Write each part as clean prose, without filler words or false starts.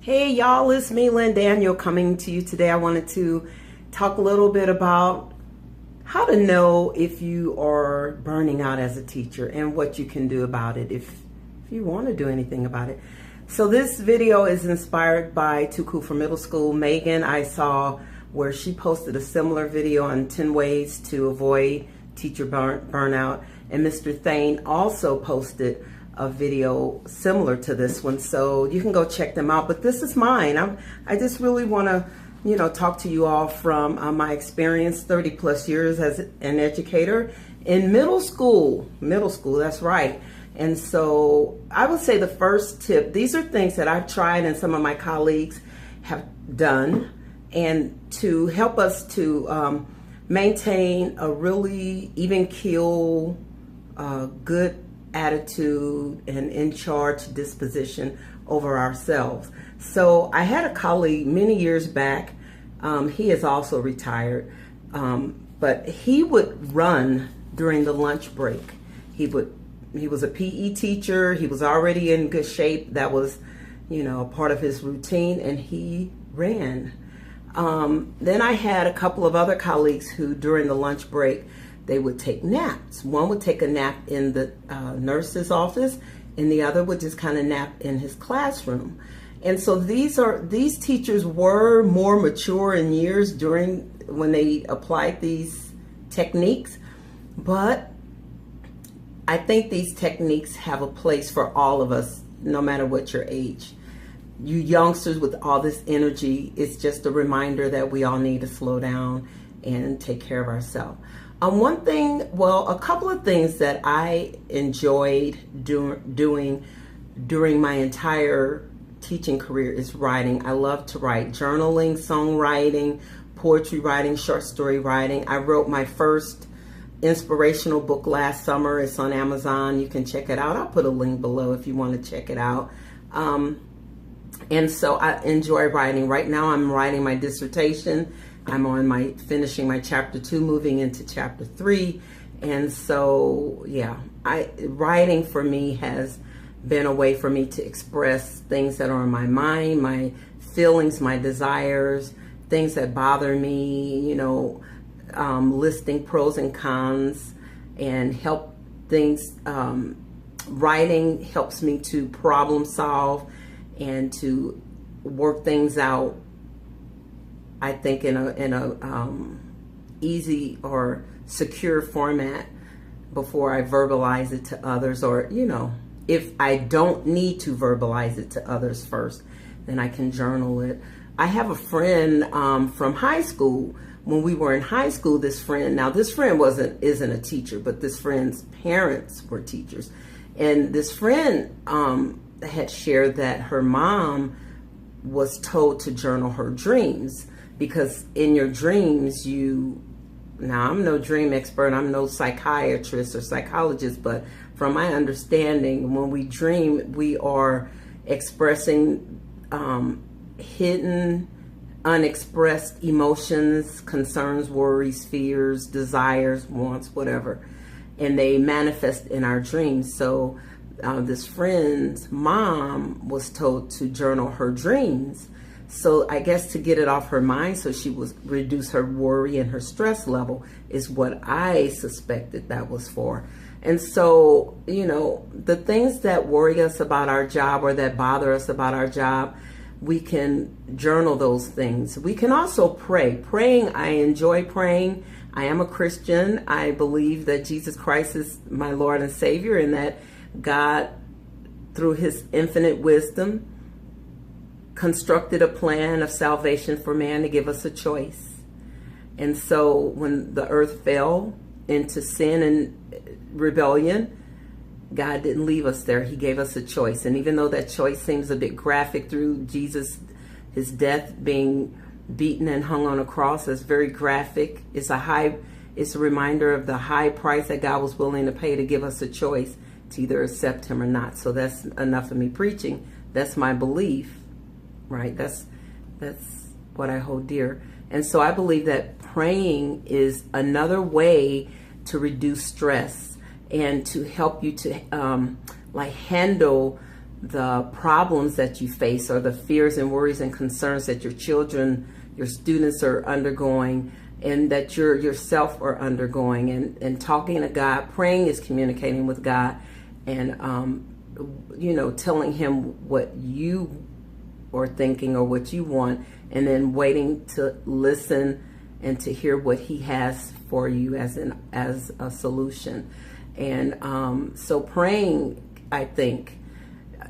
Hey y'all, it's me, Lynn Daniel, coming to you today. I wanted to talk a little bit about how to know if you are burning out as a teacher and what you can do about it if you want to do anything about it. So this video is inspired by Too Cool for Middle School. Megan, I saw where she posted a similar video on 10 ways to avoid teacher burnout, and Mr. Thane also posted a video similar to this one, so you can go check them out. But this is mine. I just really want to, talk to you all from my experience, 30 plus years as an educator in middle school. That's right. And so I would say the first tip, these are things that I've tried and some of my colleagues have done, and to help us to maintain a really even keel, good attitude and in charge disposition over ourselves. So I had a colleague many years back. He is also retired, but he would run during the lunch break. He was a PE teacher. He was already in good shape. That was, a part of his routine, and he ran. Then I had a couple of other colleagues who during the lunch break, they would take naps. One would take a nap in the nurse's office, and the other would just kind of nap in his classroom. And so these teachers were more mature in years when they applied these techniques, but I think these techniques have a place for all of us, no matter what your age. You youngsters with all this energy, it's just a reminder that we all need to slow down and take care of ourselves. A couple of things that I enjoyed doing during my entire teaching career is writing. I love to write. Journaling, songwriting, poetry writing, short story writing. I wrote my first inspirational book last summer. It's on Amazon. You can check it out. I'll put a link below if you want to check it out. And so I enjoy writing. Right now I'm writing my dissertation. I'm finishing my chapter 2, moving into chapter 3. And so, writing for me has been a way for me to express things that are on my mind, my feelings, my desires, things that bother me, listing pros and cons, and help things. Writing helps me to problem solve and to work things out, I think, in a easy or secure format before I verbalize it to others, or if I don't need to verbalize it to others first, then I can journal it. I have a friend from high school. When we were in high school, this friend isn't a teacher, but this friend's parents were teachers, and this friend had shared that her mom was told to journal her dreams, because in your dreams now I'm no dream expert, I'm no psychiatrist or psychologist, but from my understanding, when we dream, we are expressing hidden, unexpressed emotions, concerns, worries, fears, desires, wants, whatever, and they manifest in our dreams. So this friend's mom was told to journal her dreams. So I guess to get it off her mind, so she would reduce her worry and her stress level, is what I suspected that was for. And so, the things that worry us about our job or that bother us about our job, we can journal those things. We can also pray. Praying, I enjoy praying. I am a Christian. I believe that Jesus Christ is my Lord and Savior, and that God, through his infinite wisdom, constructed a plan of salvation for man to give us a choice. And so when the earth fell into sin and rebellion, God didn't leave us there. He gave us a choice. And even though that choice seems a bit graphic through Jesus, his death, being beaten and hung on a cross, that's very graphic. It's a reminder of the high price that God was willing to pay to give us a choice to either accept him or not. So that's enough of me preaching. That's my belief. Right, that's what I hold dear. And so I believe that praying is another way to reduce stress and to help you to handle the problems that you face, or the fears and worries and concerns that your children, your students are undergoing, and that you yourself are undergoing, and talking to God. Praying is communicating with God, and telling him what you are thinking or what you want, and then waiting to listen and to hear what he has for you as a solution. And so praying, I think,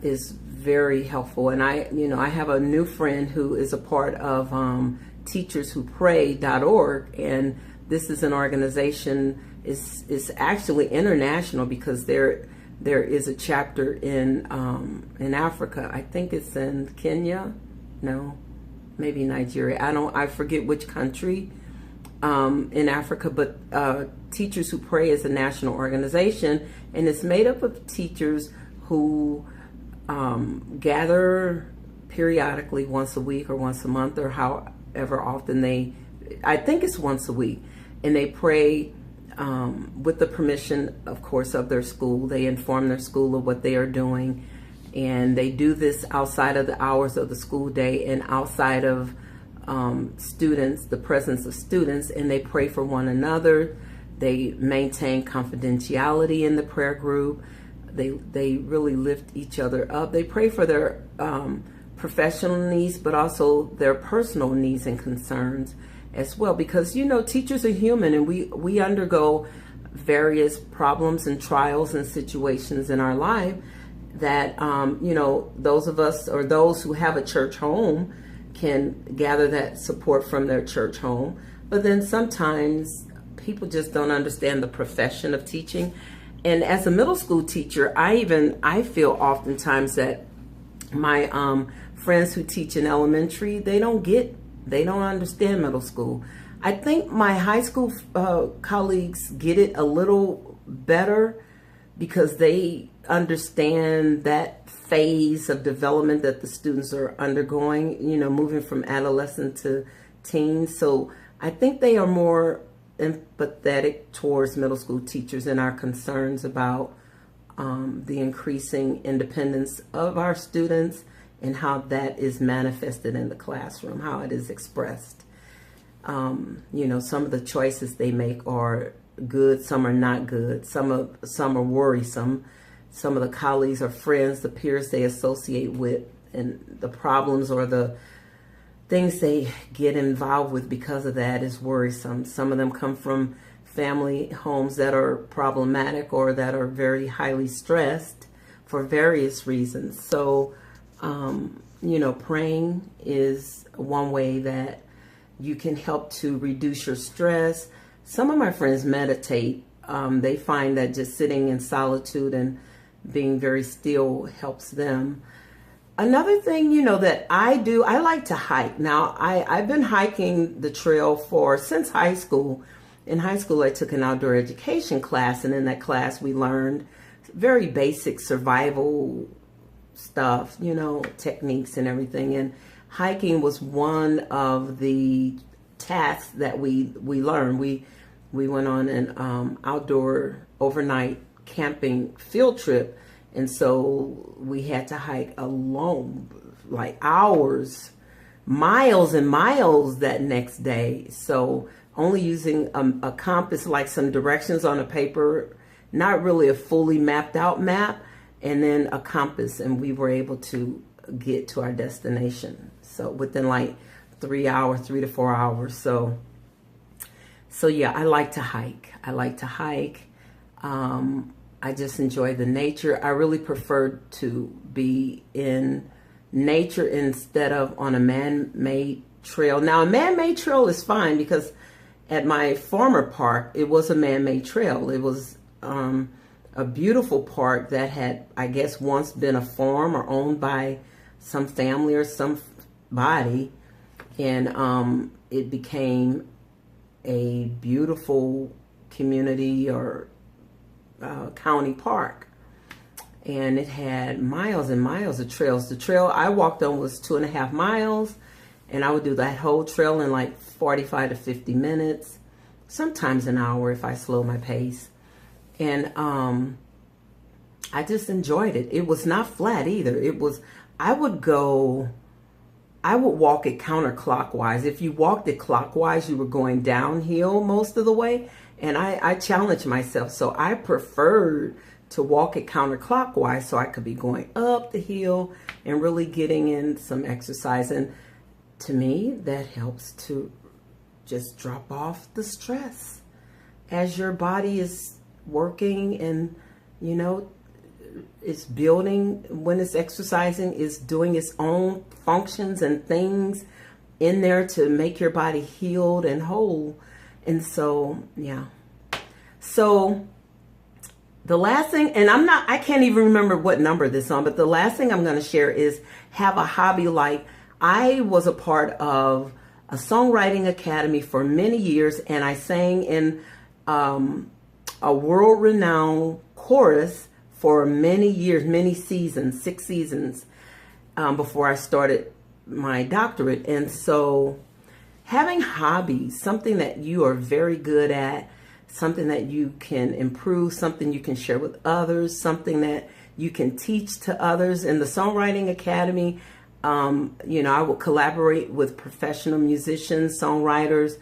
is very helpful. And I have a new friend who is a part of teacherswhopray.org, and this is an organization, is actually international, because there is a chapter in Africa. I think it's in Kenya, no, maybe Nigeria. I forget which country in Africa, but Teachers Who Pray is a national organization, and it's made up of teachers who gather periodically, once a week or once a month, or however often I think it's once a week, and they pray with the permission, of course, of their school. They inform their school of what they are doing, and they do this outside of the hours of the school day and outside of students, the presence of students, and they pray for one another. They maintain confidentiality in the prayer group. They really lift each other up. They pray for their professional needs, but also their personal needs and concerns as well, because teachers are human, and we undergo various problems and trials and situations in our life that those of us, or those who have a church home, can gather that support from their church home. But then sometimes people just don't understand the profession of teaching. And as a middle school teacher, I feel oftentimes that my friends who teach in elementary, they don't understand middle school. I think my high school colleagues get it a little better, because they understand that phase of development that the students are undergoing, moving from adolescent to teens. So I think they are more empathetic towards middle school teachers and our concerns about the increasing independence of our students and how that is manifested in the classroom, how it is expressed. Some of the choices they make are good, some are not good, some are worrisome. Some of the colleagues or friends, the peers they associate with, and the problems or the things they get involved with because of that is worrisome. Some of them come from family homes that are problematic or that are very highly stressed for various reasons. So, praying is one way that you can help to reduce your stress. Some of my friends meditate. They find that just sitting in solitude and being very still helps them. Another thing, that I do, I like to hike. Now, I've been hiking the trail since high school. In high school, I took an outdoor education class, and in that class, we learned very basic survival stuff, techniques and everything. And hiking was one of the tasks that we learned. We went on an outdoor overnight camping field trip, and so we had to hike alone, like hours, miles and miles that next day. So only using a compass, like some directions on a paper, not really a fully mapped out map, and then a compass, and we were able to get to our destination. So within like 3 to 4 hours. So yeah, I like to hike. I just enjoy the nature. I really prefer to be in nature instead of on a man-made trail. Now, a man-made trail is fine, because at my former park, it was a man-made trail. It was a beautiful park that had, I guess, once been a farm or owned by some family or somebody, and it became a beautiful community or county park, and it had miles and miles of trails. The trail I walked on was 2.5 miles, and I would do that whole trail in like 45 to 50 minutes, sometimes an hour if I slow my pace. And I just enjoyed it. It was not flat either. It was, I would go, I would walk it counterclockwise. If you walked it clockwise, you were going downhill most of the way. And I challenged myself. So I preferred to walk it counterclockwise so I could be going up the hill and really getting in some exercise. And to me, that helps to just drop off the stress as your body is working and, you know, it's building when it's exercising, is doing its own functions and things in there to make your body healed and whole. And so, yeah. So the last thing, and I can't even remember what number this on, but the last thing I'm going to share is have a hobby. Like, I was a part of a songwriting academy for many years, and I sang in a world-renowned chorus for many years, many seasons, 6 seasons, before I started my doctorate. And so having hobbies, something that you are very good at, something that you can improve, something you can share with others, something that you can teach to others. In the Songwriting Academy, you know, I would collaborate with professional musicians, songwriters,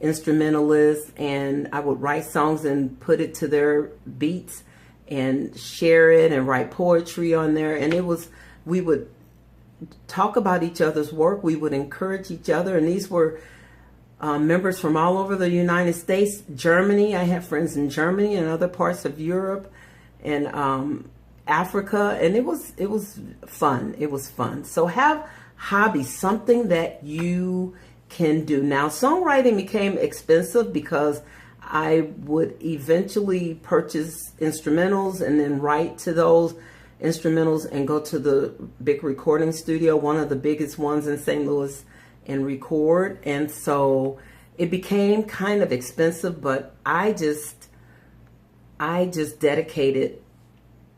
instrumentalists, and I would write songs and put it to their beats and share it and write poetry on there. And it was, we would talk about each other's work. We would encourage each other. And these were members from all over the United States, Germany. I have friends in Germany and other parts of Europe and Africa. And it was fun. It was fun. So have hobbies, something that you can do. Now, songwriting became expensive because I would eventually purchase instrumentals and then write to those instrumentals and go to the big recording studio, one of the biggest ones in St. Louis, and record. And so it became kind of expensive, but I just dedicated,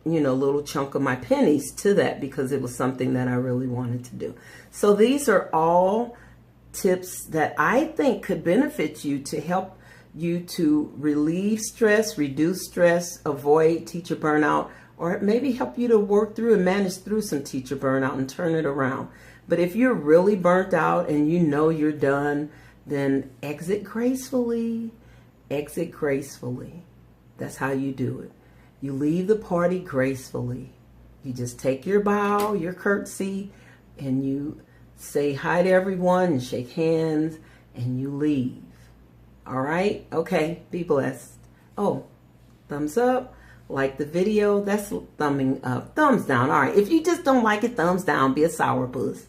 you know, a little chunk of my pennies to that because it was something that I really wanted to do. So these are all tips that I think could benefit you to help you to relieve stress, reduce stress, avoid teacher burnout, or maybe help you to work through and manage through some teacher burnout and turn it around. But if you're really burnt out and you know you're done, then exit gracefully. Exit gracefully. That's how you do it. You leave the party gracefully. You just take your bow, your curtsy, and you say hi to everyone and shake hands, and you leave. All right? Okay, be blessed. Oh, thumbs up. Like the video. That's thumbing up. Thumbs down. All right. If you just don't like it, thumbs down. Be a sourpuss.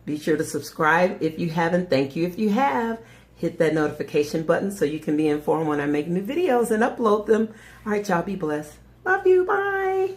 Be sure to subscribe if you haven't. Thank you if you have. Hit that notification button so you can be informed when I make new videos and upload them. All right, y'all. Be blessed. Love you. Bye.